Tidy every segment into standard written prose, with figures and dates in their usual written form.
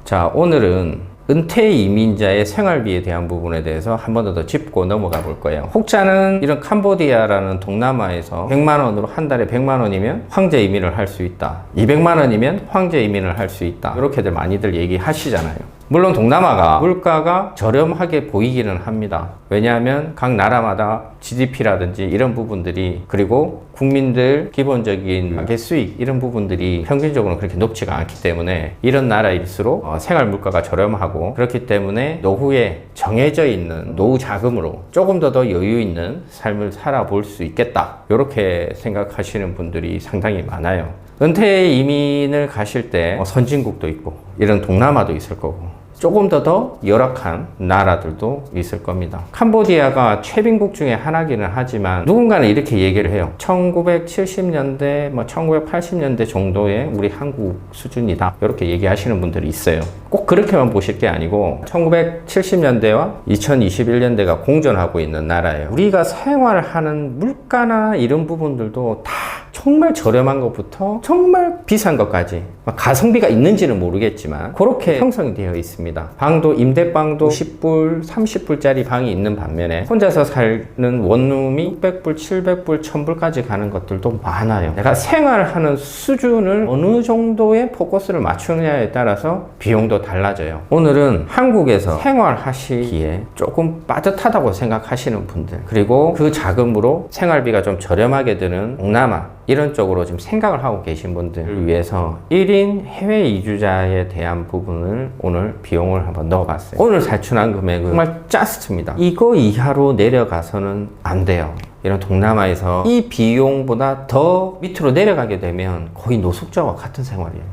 자, 오늘은 은퇴 이민자의 생활비에 대한 부분에 대해서 한 번 더 짚고 넘어가 볼 거예요. 혹자는 이런 캄보디아라는 동남아에서 100만 원으로 한 달에 100만 원이면 황제 이민을 할 수 있다. 200만 원이면 황제 이민을 할 수 있다. 이렇게들 많이들 얘기하시잖아요. 물론 동남아가 물가가 저렴하게 보이기는 합니다. 왜냐하면 각 나라마다 GDP라든지 이런 부분들이, 그리고 국민들 기본적인 가계 수익 이런 부분들이 평균적으로 그렇게 높지가 않기 때문에 이런 나라일수록 생활 물가가 저렴하고, 그렇기 때문에 노후에 정해져 있는 노후 자금으로 조금 더 여유 있는 삶을 살아볼 수 있겠다, 이렇게 생각하시는 분들이 상당히 많아요. 은퇴 이민을 가실 때 선진국도 있고 이런 동남아도 있을 거고 조금 더 열악한 나라들도 있을 겁니다. 캄보디아가 최빈국 중에 하나기는 하지만 누군가는 이렇게 얘기를 해요. 1970년대, 1980년대 정도의 우리 한국 수준이다, 이렇게 얘기하시는 분들이 있어요. 꼭 그렇게만 보실 게 아니고 1970년대와 2021년대가 공존하고 있는 나라예요. 우리가 생활하는 물가나 이런 부분들도 다 정말 저렴한 것부터 정말 비싼 것까지, 가성비가 있는지는 모르겠지만 그렇게 형성이 되어 있습니다. 방도, 임대방도 10불, 30불짜리 방이 있는 반면에 혼자서 사는 원룸이 600불, 700불, 1000불까지 가는 것들도 많아요. 내가 생활하는 수준을 어느 정도의 포커스를 맞추느냐에 따라서 비용도 달라져요. 오늘은 한국에서 생활하시기에 조금 빠듯하다고 생각하시는 분들, 그리고 그 자금으로 생활비가 좀 저렴하게 드는 동남아 이런 쪽으로 지금 생각을 하고 계신 분들을 위해서 1인 해외 이주자에 대한 부분을 오늘 비용을 한번 넣어봤어요. 오늘 살충한 금액은 정말 짜스트입니다. 이거 이하로 내려가서는 안 돼요. 이런 동남아에서 이 비용보다 더 밑으로 내려가게 되면 거의 노숙자와 같은 생활이에요.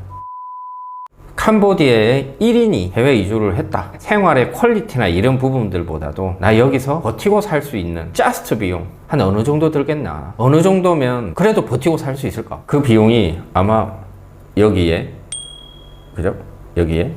캄보디아에 1인이 해외 이주를 했다. 생활의 퀄리티나 이런 부분들보다도 나 여기서 버티고 살 수 있는 짜스트 비용 한 어느 정도 들겠나, 어느 정도면 그래도 버티고 살 수 있을까, 그 비용이 아마 여기에, 그죠? 여기에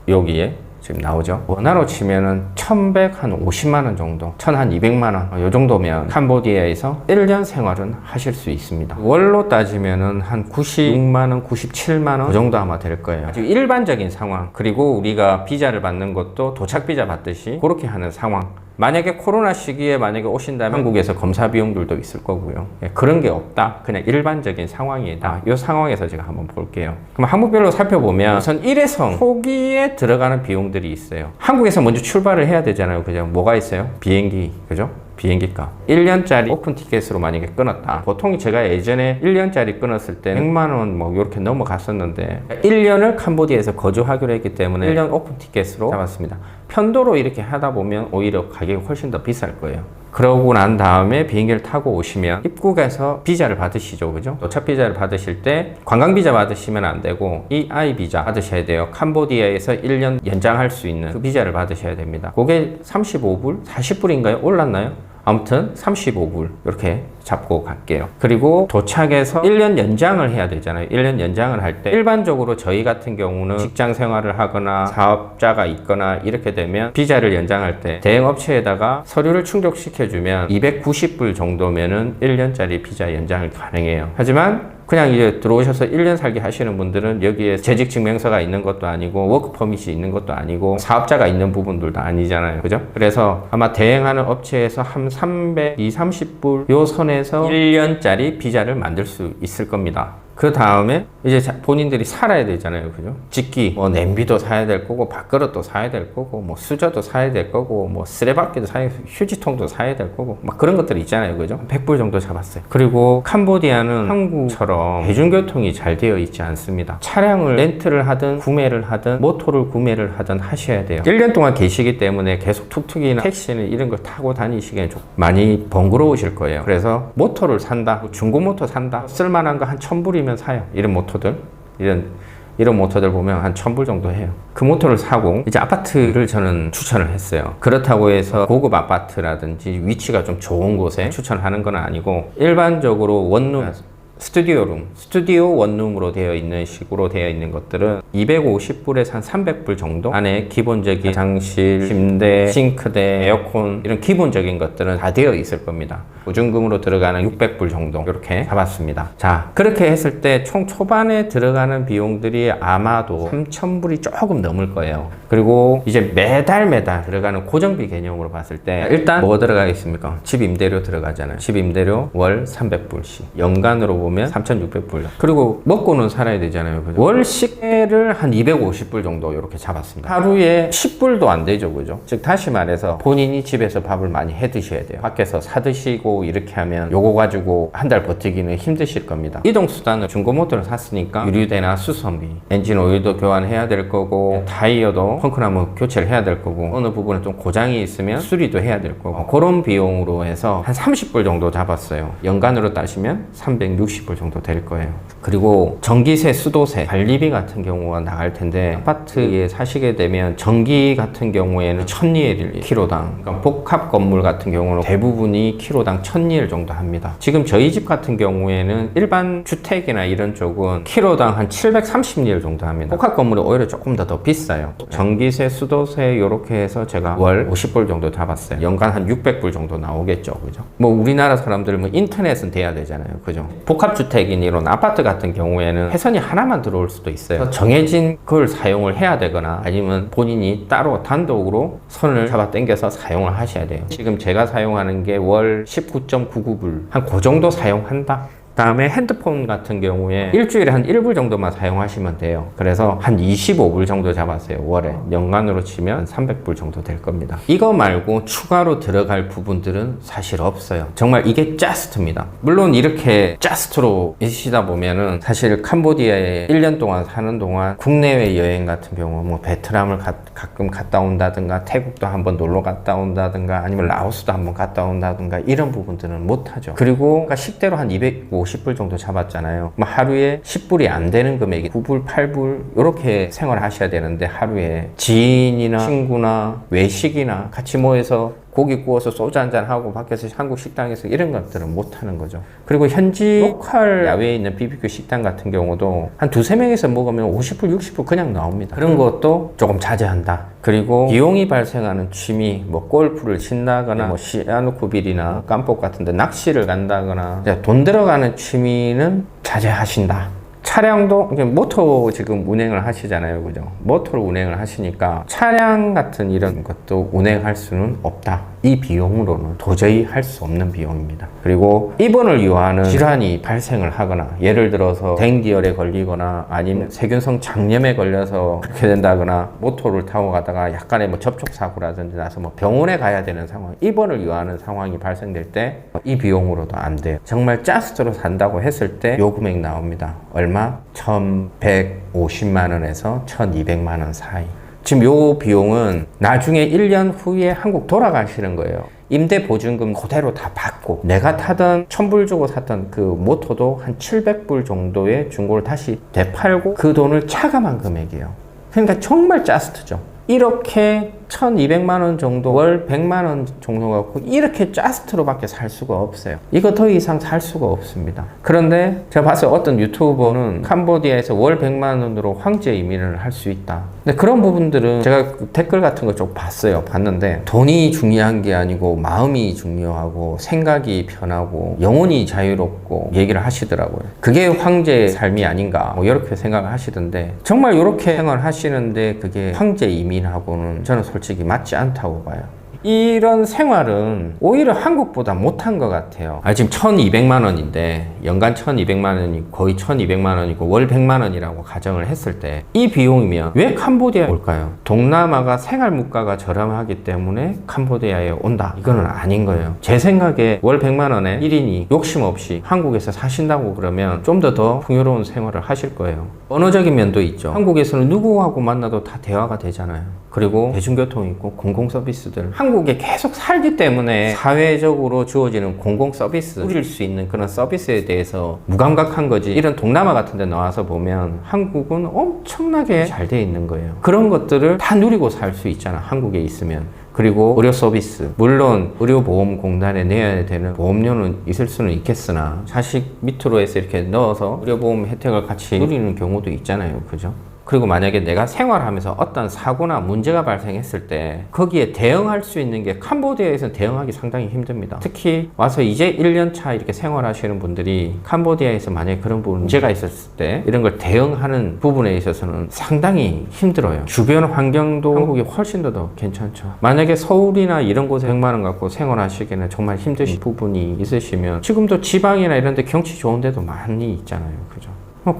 여기에 지금 나오죠. 원화로 치면은 1150만 원 정도, 1200만 원, 요 정도면 캄보디아에서 1년 생활은 하실 수 있습니다. 월로 따지면은 한 96만 원, 97만 원 그 정도 아마 될 거예요. 지금 일반적인 상황, 그리고 우리가 비자를 받는 것도 도착 비자 받듯이 그렇게 하는 상황. 만약에 코로나 시기에 만약에 오신다면 한국에서 검사 비용들도 있을 거고요. 그런 게 없다, 그냥 일반적인 상황이다. 이 상황에서 제가 한번 볼게요. 그럼 항목별로 살펴보면 우선 일회성 초기에 들어가는 비용들이 있어요. 한국에서 먼저 출발을 해야 되잖아요, 그죠? 뭐가 있어요? 비행기, 그죠? 비행기값. 1년짜리 오픈 티켓으로 만약에 끊었다. 보통 제가 예전에 1년짜리 끊었을 때 100만 원 이렇게 넘어갔었는데 1년을 캄보디아에서 거주하기로 했기 때문에 1년 오픈 티켓으로 잡았습니다. 편도로 이렇게 하다 보면 오히려 가격이 훨씬 더 비쌀 거예요. 그러고 난 다음에 비행기를 타고 오시면 입국에서 비자를 받으시죠, 그죠? 도착 비자를 받으실 때 관광 비자 받으시면 안 되고 EI 비자 받으셔야 돼요. 캄보디아에서 1년 연장할 수 있는 그 비자를 받으셔야 됩니다. 그게 35불? 40불인가요? 올랐나요? 아무튼 35불 이렇게 잡고 갈게요. 그리고 도착해서 1년 연장을 해야 되잖아요. 1년 연장을 할 때 일반적으로 저희 같은 경우는 직장 생활을 하거나 사업자가 있거나 이렇게 되면 비자를 연장할 때 대행업체에다가 서류를 충족시켜주면 290불 정도면은 1년짜리 비자 연장을 가능해요. 하지만 그냥 이제 들어오셔서 1년 살기 하시는 분들은 여기에 재직 증명서가 있는 것도 아니고 워크 퍼밋이 있는 것도 아니고 사업자가 있는 부분들도 아니잖아요, 그죠? 그래서 아마 대행하는 업체에서 한 320~30불 요 선에서 1년짜리 비자를 만들 수 있을 겁니다. 그 다음에 이제 본인들이 살아야 되잖아요, 그죠? 집기, 냄비도 사야 될 거고, 밥그릇도 사야 될 거고, 수저도 사야 될 거고, 쓰레받기도 사야, 휴지통도 사야 될 거고, 막 그런 것들이 있잖아요, 그죠? 100불 정도 잡았어요. 그리고 캄보디아는 한국처럼 대중교통이 잘 되어 있지 않습니다. 차량을 렌트를 하든 구매를 하든 모토를 구매를 하든 하셔야 돼요. 1년 동안 계시기 때문에 계속 툭툭이나 택시는 이런 걸 타고 다니시기엔 좀 많이 번거로우실 거예요. 그래서 모토를 산다, 중고 모토 산다, 쓸만한 거 한 1000불이면 사요. 이런 모토들, 이런 모토들 보면 한 1000불 정도 해요. 그 모토를 사고 이제 아파트를 저는 추천을 했어요. 그렇다고 해서 고급 아파트라든지 위치가 좀 좋은 곳에 추천하는 건 아니고 일반적으로 원룸 스튜디오룸, 스튜디오 원룸으로 되어 있는 식으로 되어 있는 것들은 250불에서 한 300불 정도 안에 기본적인 화장실, 침대, 싱크대, 에어컨 이런 기본적인 것들은 다 되어 있을 겁니다. 보증금으로 들어가는 600불 정도 이렇게 잡았습니다. 자, 그렇게 했을 때 총 초반에 들어가는 비용들이 아마도 3,000불이 조금 넘을 거예요. 그리고 이제 매달 들어가는 고정비 개념으로 봤을 때 일단 뭐가 들어가 있습니까? 집 임대료 들어가잖아요. 집 임대료 월 300불씩, 연간으로 보면 3,600불. 그리고 먹고는 살아야 되잖아요. 그죠? 월 식대를 한 250불 정도 이렇게 잡았습니다. 하루에 10불도 안 되죠. 그죠? 즉 다시 말해서 본인이 집에서 밥을 많이 해 드셔야 돼요. 밖에서 사 드시고 이렇게 하면 요거 가지고 한 달 버티기는 힘드실 겁니다. 이동수단을 중고모터를 샀으니까 유류대나 수선비, 엔진 오일도 교환해야 될 거고, 타이어도 펑크나면 교체를 해야 될 거고, 어느 부분에 좀 고장이 있으면 수리도 해야 될 거고, 그런 비용으로 해서 한 30불 정도 잡았어요. 연간으로 따시면 360불 정도 될 거예요. 그리고 전기세, 수도세, 관리비 같은 경우가 나갈 텐데, 아파트에 사시게 되면 전기 같은 경우에는 1000리엘 키로당, 그러니까 복합 건물 같은 경우는 대부분이 키로당 1000리엘 정도 합니다. 지금 저희 집 같은 경우에는 일반 주택이나 이런 쪽은 키로당 한 730리엘 정도 합니다. 복합 건물이 오히려 조금 더 비싸요. 전기세, 수도세 이렇게 해서 제가 월 50불 정도 잡았어요. 연간 한 600불 정도 나오겠죠. 그죠? 뭐 우리나라 사람들 뭐 인터넷은 돼야 되잖아요. 그죠? 복합주택인 이런 아파트 같은 경우에는 회선이 하나만 들어올 수도 있어요. 정해진 걸 사용을 해야 되거나 아니면 본인이 따로 단독으로 선을 잡아 당겨서 사용을 하셔야 돼요. 지금 제가 사용하는 게 월 19.99불 한 그 정도 사용한다. 다음에 핸드폰 같은 경우에 일주일에 한 1불 정도만 사용하시면 돼요. 그래서 한 25불 정도 잡았어요. 월에. 연간으로 치면 300불 정도 될 겁니다. 이거 말고 추가로 들어갈 부분들은 사실 없어요. 정말 이게 자스트입니다. 물론 이렇게 자스트로 있으시다 보면은 사실 캄보디아에 1년 동안 사는 동안 국내외 여행 같은 경우 뭐 베트남을 가끔 갔다 온다든가, 태국도 한번 놀러 갔다 온다든가, 아니면 라오스도 한번 갔다 온다든가 이런 부분들은 못하죠. 그리고 식대로 한 250불 정도 잡았잖아요. 뭐 하루에 10불이 안 되는 금액이 9불, 8불 이렇게 생활하셔야 되는데, 하루에 지인이나 친구나 외식이나 같이 모여서 고기 구워서 소주 한잔 하고 밖에서 한국 식당에서 이런 것들은 못 하는 거죠. 그리고 현지 로컬 야외에 있는 BBQ 식당 같은 경우도 한 두세 명이서 먹으면 50불, 60불 그냥 나옵니다. 그런 것도 조금 자제한다. 그리고 비용이 발생하는 취미, 뭐 골프를 친다거나 뭐 시아누쿠빌이나 깜폭 같은 데 낚시를 간다거나 돈 들어가는 취미는 자제하신다. 차량도 모터 지금 운행을 하시잖아요. 그죠? 모터를 운행을 하시니까 차량 같은 이런 것도 운행할 수는 없다. 이 비용으로는 도저히 할 수 없는 비용입니다. 그리고 입원을 요하는 질환이 발생을 하거나, 예를 들어서 댕기열에 걸리거나 아니면 세균성 장염에 걸려서 그렇게 된다거나, 모터를 타고 가다가 약간의 뭐 접촉사고라든지 나서 뭐 병원에 가야 되는 상황, 입원을 요하는 상황이 발생될 때 이 비용으로도 안 돼요. 정말 자스트로 산다고 했을 때 요 금액 나옵니다. 얼마? 1,150만 원에서 1,200만 원 사이. 지금 요 비용은 나중에 1년 후에 한국 돌아가시는 거예요. 임대 보증금 그대로 다 받고, 내가 타던 1,000불 주고 샀던 그 모터도 한 700불 정도의 중고를 다시 되팔고 그 돈을 차감한 금액이에요. 그러니까 정말 자스트죠. 이렇게 1,200만 원 정도, 월 100만 원 정도 갖고 이렇게 자스트로밖에 살 수가 없어요. 이거 더 이상 살 수가 없습니다. 그런데 제가 봤어요. 어떤 유튜버는 캄보디아에서 월 100만 원으로 황제 이민을 할 수 있다. 근데 그런 부분들은 제가 댓글 같은 거 좀 봤는데 돈이 중요한 게 아니고 마음이 중요하고 생각이 편하고 영혼이 자유롭고 얘기를 하시더라고요. 그게 황제의 삶이 아닌가 뭐 이렇게 생각을 하시던데, 정말 이렇게 생활하시는데 그게 황제 이민하고는 저는 솔직히 맞지 않다고 봐요. 이런 생활은 오히려 한국보다 못한 것 같아요. 지금 1,200만 원인데 연간 1,200만 원이 거의 1,200만 원이고 월 100만 원이라고 가정을 했을 때 이 비용이면 왜 캄보디아에 올까요? 동남아가 생활 물가가 저렴하기 때문에 캄보디아에 온다, 이거는 아닌 거예요. 제 생각에 월 100만 원에 1인이 욕심 없이 한국에서 사신다고 그러면 좀 더 풍요로운 생활을 하실 거예요. 언어적인 면도 있죠. 한국에서는 누구하고 만나도 다 대화가 되잖아요. 그리고 대중교통이 있고 공공 서비스들, 한국에 계속 살기 때문에 사회적으로 주어지는 공공 서비스, 누릴 수 있는 그런 서비스에 대해서 무감각한 거지. 이런 동남아 같은 데 나와서 보면 한국은 엄청나게 잘 돼 있는 거예요. 그런 것들을 다 누리고 살 수 있잖아, 한국에 있으면. 그리고 의료 서비스, 물론 의료보험공단에 내야 되는 보험료는 있을 수는 있겠으나 자식 밑으로 해서 이렇게 넣어서 의료보험 혜택을 같이 누리는 경우도 있잖아요, 그죠? 그리고 만약에 내가 생활하면서 어떤 사고나 문제가 발생했을 때 거기에 대응할 수 있는 게 캄보디아에서는 대응하기 상당히 힘듭니다. 특히 와서 이제 1년 차 이렇게 생활하시는 분들이 캄보디아에서 만약에 그런 문제가 있었을 때 이런 걸 대응하는 부분에 있어서는 상당히 힘들어요. 주변 환경도 한국이 훨씬 더 괜찮죠. 만약에 서울이나 이런 곳에 100만 원 갖고 생활하시기에는 정말 힘드신 부분이 있으시면 지금도 지방이나 이런 데 경치 좋은 데도 많이 있잖아요, 그죠?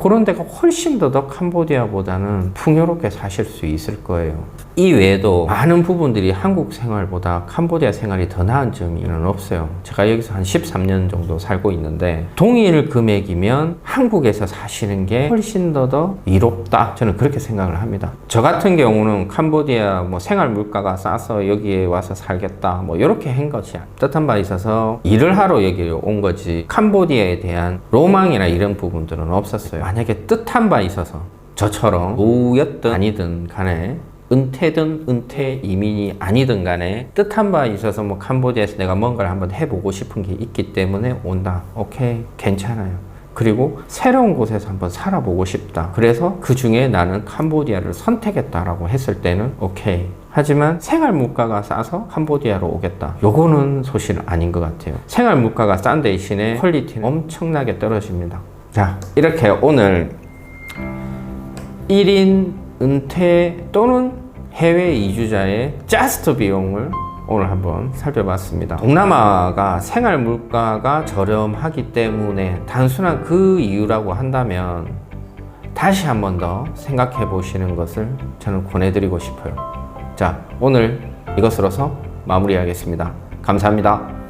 그런 데가 훨씬 더 캄보디아보다는 풍요롭게 사실 수 있을 거예요. 이 외에도 많은 부분들이 한국 생활보다 캄보디아 생활이 더 나은 점은 없어요. 제가 여기서 한 13년 정도 살고 있는데 동일 금액이면 한국에서 사시는 게 훨씬 더 이롭다, 저는 그렇게 생각을 합니다. 저 같은 경우는 캄보디아 생활 물가가 싸서 여기에 와서 살겠다 이렇게 한 것이 뜻한 바 있어서 일을 하러 여기 온 거지 캄보디아에 대한 로망이나 이런 부분들은 없었어요. 만약에 뜻한 바 있어서 저처럼 노였든 아니든 간에 은퇴든 은퇴 이민이 아니든 간에 뜻한 바 있어서 캄보디아에서 내가 뭔가를 한번 해보고 싶은 게 있기 때문에 온다. 오케이, 괜찮아요. 그리고 새로운 곳에서 한번 살아보고 싶다. 그래서 그 중에 나는 캄보디아를 선택했다라고 했을 때는 오케이. 하지만 생활 물가가 싸서 캄보디아로 오겠다. 요거는 소실은 아닌 것 같아요. 생활 물가가 싼 대신에 퀄리티는 엄청나게 떨어집니다. 자, 이렇게 오늘 1인 은퇴 또는 해외 이주자의 자스트 비용을 오늘 한번 살펴봤습니다. 동남아가 생활 물가가 저렴하기 때문에 단순한 그 이유라고 한다면 다시 한 번 더 생각해 보시는 것을 저는 권해드리고 싶어요. 자, 오늘 이것으로서 마무리하겠습니다. 감사합니다.